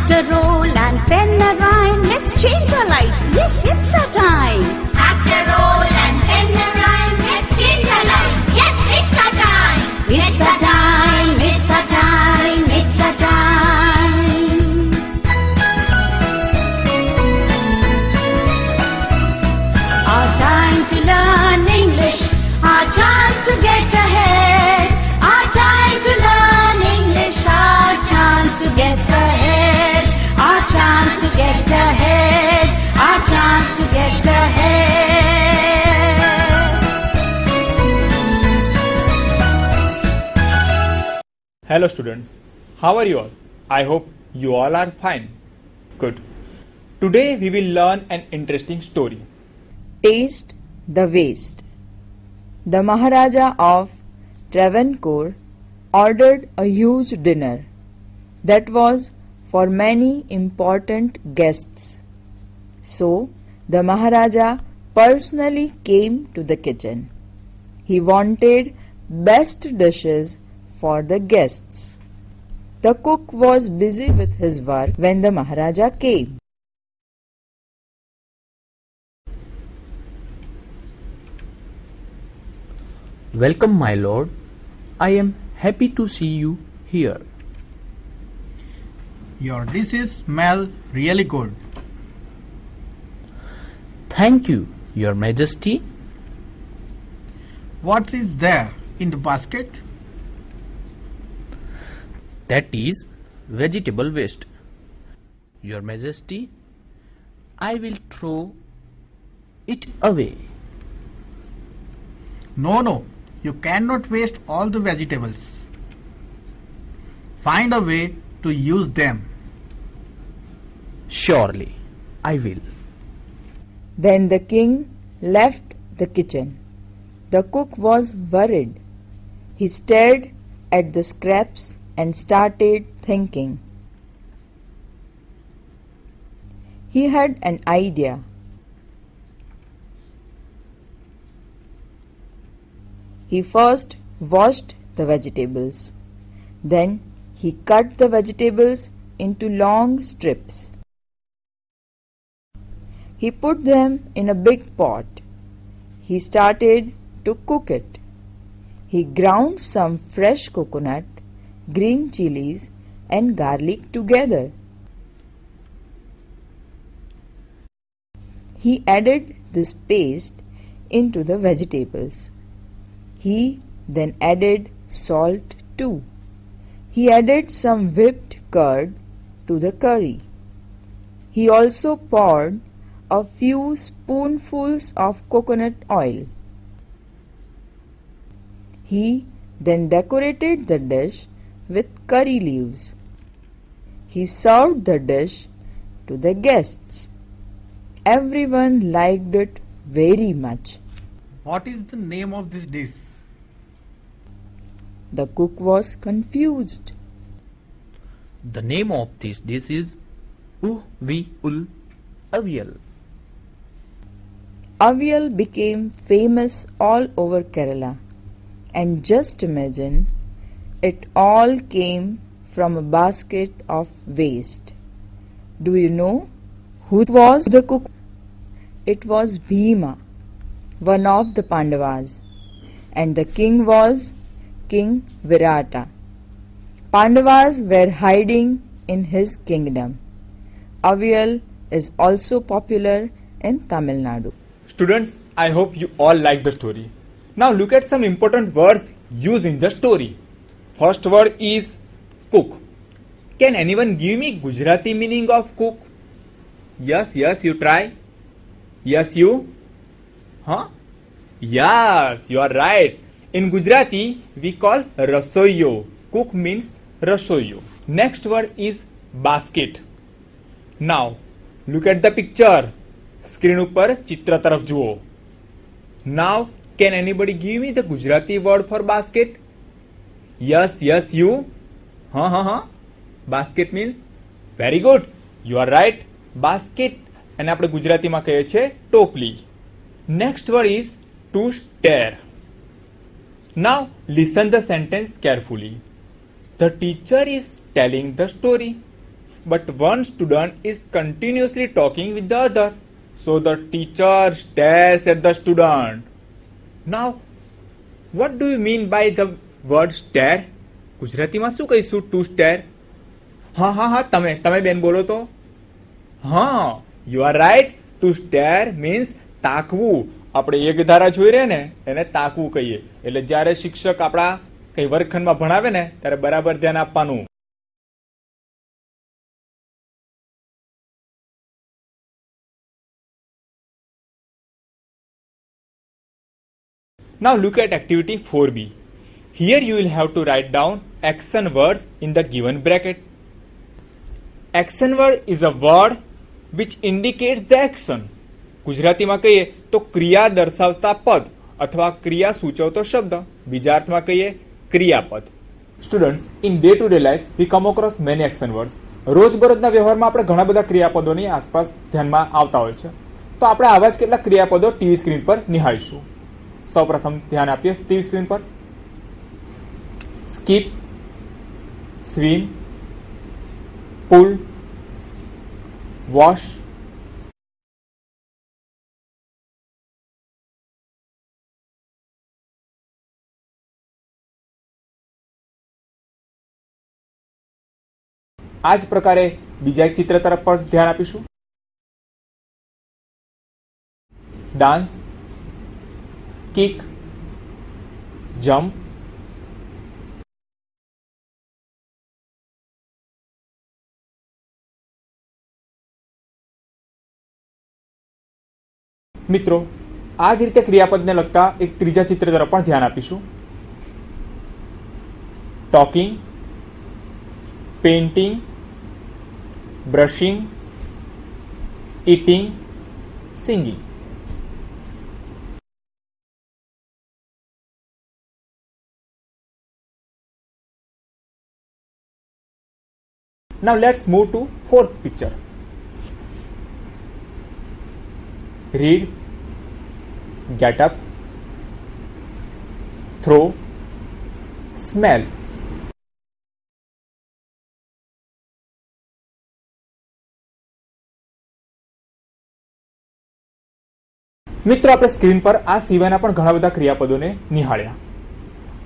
After all and pen a rhyme, let's change our lives. Yes, it's our time. After all and pen a rhyme, let's change our lives. Yes, it's our time. It's our time. It's our time. It's our time. Our time to learn English. Our chance to get ahead. Our time to learn English. Our chance to get ahead. Our chance to get ahead. Our chance to get ahead. Hello students, how are you all? I hope you all are fine. Good. Today we will learn an interesting story. Taste the Waste. The Maharaja of Travancore ordered a huge dinner that was for many important guests. So the Maharaja personally came to the kitchen. He wanted best dishes for the guests. The cook was busy with his work when the Maharaja came. Welcome, my lord. I am happy to see you here. Your dishes smell really good. Thank you, Your Majesty. What is there in the basket? That is vegetable waste. Your Majesty, I will throw it away. No, you cannot waste all the vegetables. Find a way to use them. Surely, I will. Then the king left the kitchen. The cook was worried. He stared at the scraps and started thinking. He had an idea. He first washed the vegetables. Then he cut the vegetables into long strips. He put them in a big pot. He started to cook it. He ground some fresh coconut, green chilies and garlic together. He added this paste into the vegetables. He then added salt too. He added some whipped curd to the curry. He also poured a few spoonfuls of coconut oil. He then decorated the dish with curry leaves. He served the dish to the guests. Everyone liked it very much. What is the name of this dish? The cook was confused. The name of this dish is Ul Avial. Avial became famous all over Kerala. And just imagine, it all came from a basket of waste. Do you know who was the cook? It was Bhima, one of the Pandavas, and the king was King Virata. Pandavas were hiding in his kingdom. Avial is also popular in Tamil Nadu. Students, I hope you all like the story. Now look at some important words used in the story. First word is cook. Can anyone give me Gujarati meaning of cook? Yes, you try. Yes, you? Huh? Yes, you are right. In Gujarati, we call rasoiyo. Cook means rasoiyo. Next word is basket. Now, look at the picture. Screen upar chitra taraf juo. Now, can anybody give me the Gujarati word for basket? Yes, you. Basket means very good. You are right. Basket અને આપણે ગુજરાતીમાં કહીએ છીએ ટોપલી. Next word is to stare. Now listen the sentence carefully. The teacher is telling the story. but one student is continuously talking with the other. So the teacher stares at the student. Now, what do you mean by the word stare? ગુજરાતીમાં શું કહીશું to stare? હા તમે બેન બોલો તો. હા, you are right. To stare means તાકવું. આપણે એક ધારા જોઈ રહે ને એને તાકવું કહીએ. એટલે જ્યારે શિક્ષક આપણા કઈ વર્ગખંડમાં ભણાવે ને ત્યારે બરાબર ધ્યાન આપવાનું. Now look at activity 4B. Here you will have to write down action words in the given bracket. Action word is a word which indicates the action. ગુજરાતીમાં કહીએ તો ક્રિયા દર્શાવતા પદ અથવા ક્રિયા સૂચવતો શબ્દ. બીજા અર્થમાં કહીએ ક્રિયાપદ. Students, in day to day life we come across many action words. રોજબરોજના વ્યવહારમાં આપણે ઘણા બધા ક્રિયાપદોની આસપાસ ધ્યાનમાં આવતા હોય છે. તો આપણે આવા જ કેટલાક ક્રિયાપદો ટીવી સ્ક્રીન પર નિહાળીશું. સૌપ્રથમ ધ્યાન આપીએ ટીવી સ્ક્રીન પર. સ્કીપ, સ્વિમ, પુલ, વોશ. આ જ પ્રકારે બીજા એક ચિત્ર તરફ પણ ધ્યાન આપીશું. ડાન્સ, કિક, જમ્પ, મિત્રો આ જ રીતે ક્રિયાપદને લગતા એક ત્રીજા ચિત્ર તરફ પણ ધ્યાન આપીશું. Talking, painting, brushing, eating, singing. Now let's move to fourth picture. Read, get up, throw, smell. મિત્રો આપણે સ્ક્રીન પર આ સિવાયના પણ ઘણા બધા ક્રિયાપદોને નિહાળ્યા.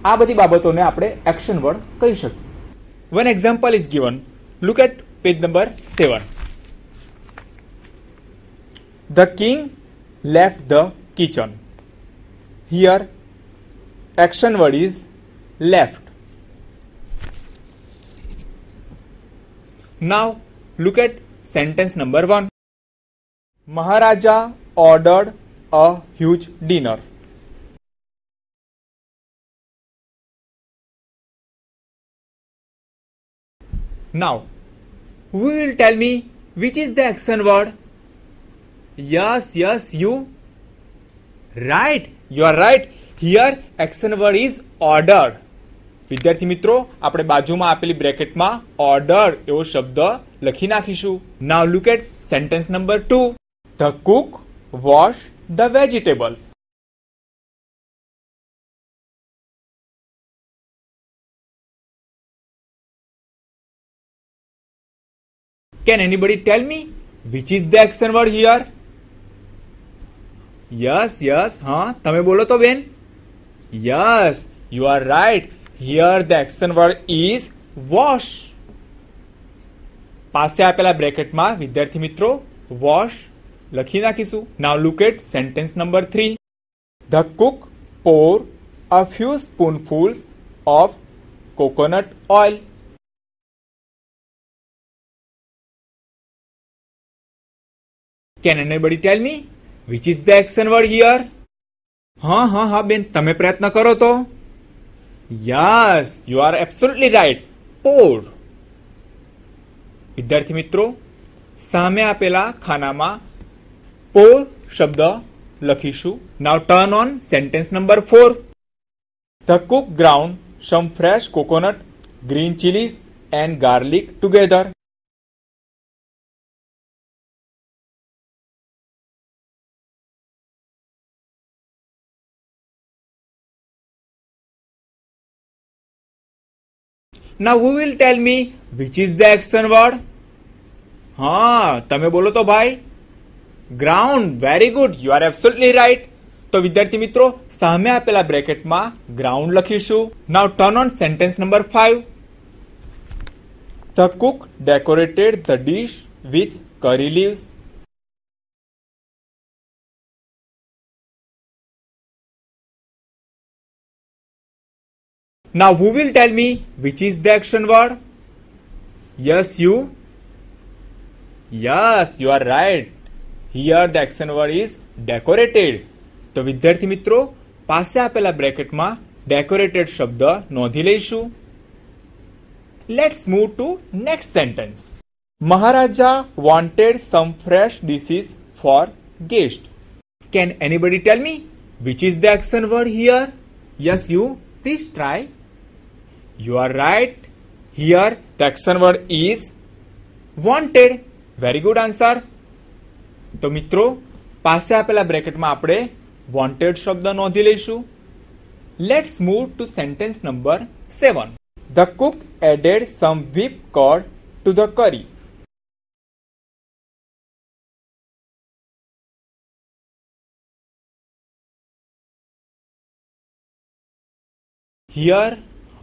આ બધી બાબતોને આપણે એક્શન વર્ડ કહી શકીએ. One example is given. Look at page number 7. The king left the kitchen. Here action word is left. Now look at sentence number 1. Maharaja ordered a huge dinner. Now, who will tell me which is the action word? Yes, you. Right, you are right. Here action word is ordered. વિદ્યાર્થી મિત્રો આપણે બાજુમાં આપેલી બ્રેકેટમાં order એવો શબ્દ લખી નાખીશું. Now look at sentence number 2. The cook washed the vegetables. Can anybody tell me which is the action word here? Yes, हाँ તમે બોલો તો બેન. Yes, you are right. Here the action word is wash. પાસે આપેલા બ્રેકેટમાં વિદ્યાર્થી મિત્રો wash લખી નાખીશું. Now look at sentence number 3. The cook poured a few spoonfuls of coconut oil. Can anybody tell me which is the action word here? हाँ બેન તમે પ્રયત્ન કરો તો. Yes, you are absolutely right. Poured. વિદ્યાર્થી મિત્રો સામે આપેલા ખાનામાં pour શબ્દ લખીશું. Now turn on sentence number 4. The cook ground some fresh coconut, green chilies and garlic together. Now who will tell me which is the action word? હા, તમે બોલો તો ભાઈ. Ground. Very good, you are absolutely right. તો વિદ્યાર્થી મિત્રો, સામે આપેલા બ્રેકેટમાં ગ્રાઉન્ડ લખીશું. Now turn on sentence number 5. The cook decorated the dish with curry leaves. Now who will tell me which is the action word? Yes, you. Yes, you are right. Here the action word is decorated. તો વિદ્યાર્થી મિત્રો, પાસે આપેલા બ્રેકેટમાં decorated શબ્દ નોંધી લઈશું. Let's move to next sentence. Maharaja wanted some fresh dishes for guests. Can anybody tell me which is the action word here? Yes, you. Please try. You are right. Here the action word is wanted. Very good answer. તો મિત્રો, પાસે આપેલા બ્રેકેટમાં આપણે wanted શબ્દ નોંધી લઈશું. Let's move to sentence number 7. The cook added some whipped curd to the curry. Here,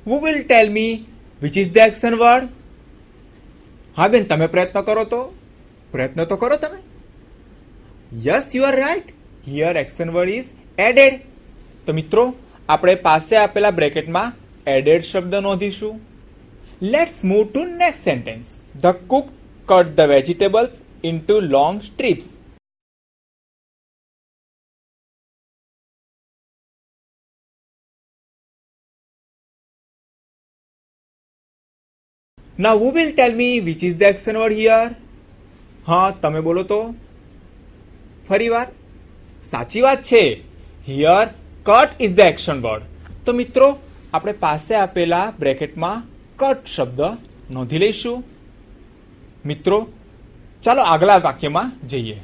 who will tell me which is the action word? હા બેન, તમે પ્રયત્ન તો કરો તમે. Yes, you are right. Here action word is added. તો મિત્રો, આપણે પાસે આપેલા બ્રેકેટમાં added શબ્દ નોંધીશું. Let's move to next sentence. The cook cut the vegetables into long strips. Now who will tell me which is the action word here? હા, તમે બોલો તો. ફરીવાર. સાચી વાત છે. Here cut is the action word. તો મિત્રો, આપણે પાસે આપેલા બ્રેકેટમાં કટ શબ્દ નોંધી લઈશું. મિત્રો, ચાલો આગલા વાક્યમાં જઈએ.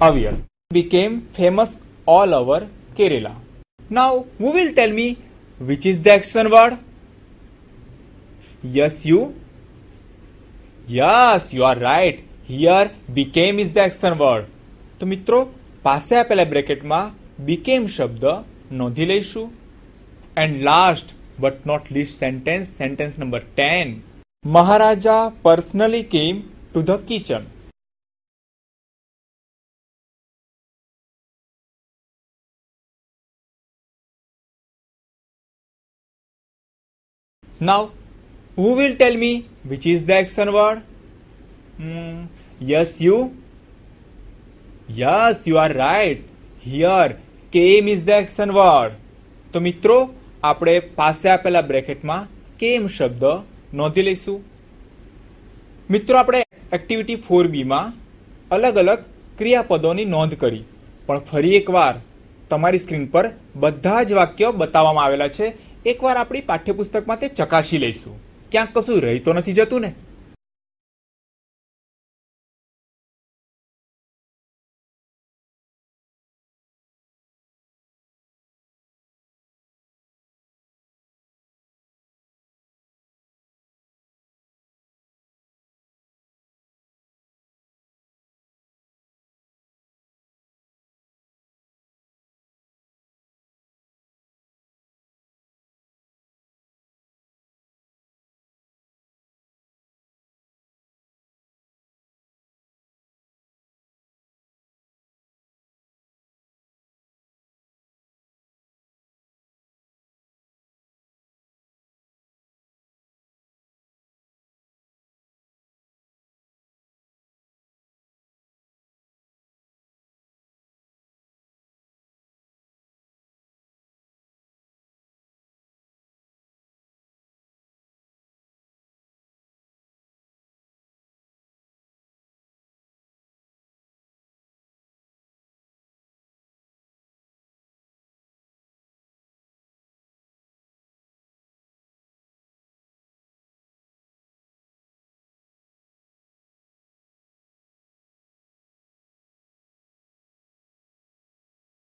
Avyar became famous all over Kerala. Now who will tell me which is the action word? Yes, you. Yes, you are right. Here became is the action word. તો મિત્રો, પાસે આપેલા બ્રેકેટમાં became શબ્દ નોંધી લઈશું. And last but not least sentence number 10. Maharaja personally came to the kitchen. Now, who will tell me which is the action word? Yes, you. Yes, you are right. Here came is the action word. તો મિત્રો, આપણે પાસે આપેલા બ્રેકેટમાં came શબ્દ નોંધી લઈશું. મિત્રો, આપણે એક્ટિવિટી 4B માં અલગ અલગ ક્રિયાપદોની નોંધ કરી, પણ ફરી એકવાર તમારી સ્ક્રીન પર બધા જ વાક્યો બતાવવામાં આવેલા છે. એકવાર આપણી પાઠ્યપુસ્તકમાં તે ચકાસી લઈશું. ક્યાંક કશું રહી તો નથી જતું ને?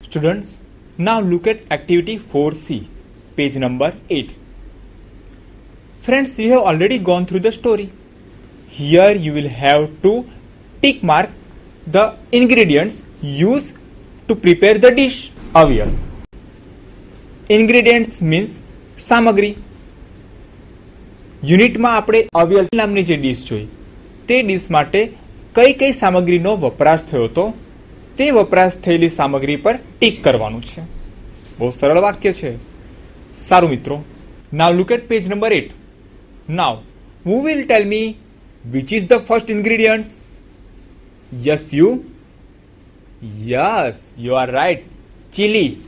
Students, now look at activity 4C, page number 8. Friends, you have already gone through the story. Here you will have to tick mark the ingredients used to prepare the dish. Avyal. Ingredients means સામગ્રી. યુનિટમાં આપણે અવ્યલ નામની જે dish જોઈ તે dish માટે કઈ કઈ સામગ્રીનો વપરાશ થયો હતો તે વપરાશ થયેલી સામગ્રી પર ટીક કરવાનું છે. બહુ સરળ વાક્ય છે. સારું મિત્રો, now look at page number 8. Now who will tell me which is the first ingredients? Yes, you? Yes, you are right. Chilies.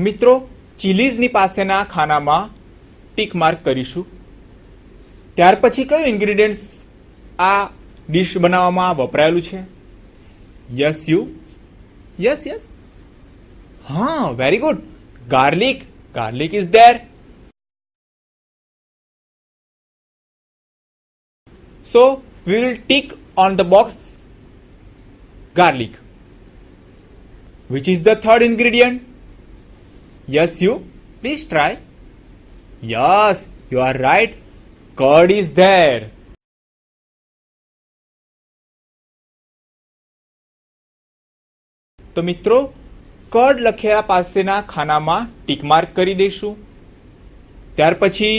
મિત્રો, ચીલીઝની પાસેના ખાનામાં ટીક માર્ક કરીશું. ત્યાર પછી કયું ઇન્ગ્રેડિયન્ટ્સ આ ડીશ બનાવવામાં વપરાયેલું છે? Yes you? યસ યસ, હા, very good. Garlic. Garlic is there. So we will tick on the box garlic. Which is the third ingredient? Yes, you? Please try. Yes, you are right. Curd is there. તો મિત્રો, card લખ્યા પાસેના ખાનામાં tick mark કરી દઈશું. ત્યાર પછી